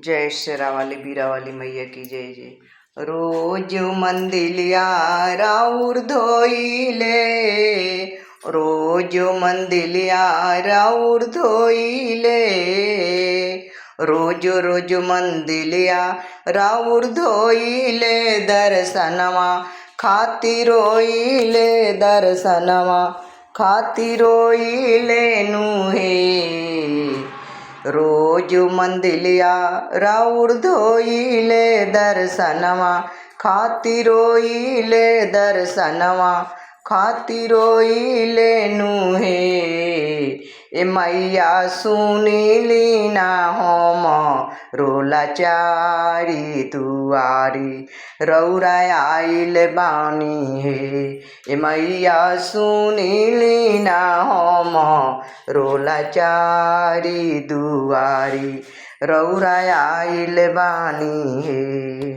जय शेरावाली बीरावाली मैया की जय जय। रोज मंदिलिया राउर धोइले, रोज मंदिलिया राउर धोइले, रोज रोज मंदिलिया राउर धोइले, दर्शनमा खातिर रोइले, दर्शनमा खातिर रोइले नुहे। रोज मंदिलिया राउर धोइले, दर्शनमा खातिर रोइले, दर्शनमा खातिर रोइले नुहे। ए मैया सुनिली ना हम रोलाचारी दुआरी, रौरा आइल बानी हे। ए मैया सुनिली ना हम रोलाचारी दुआरी, रौरा आइल बानी हे।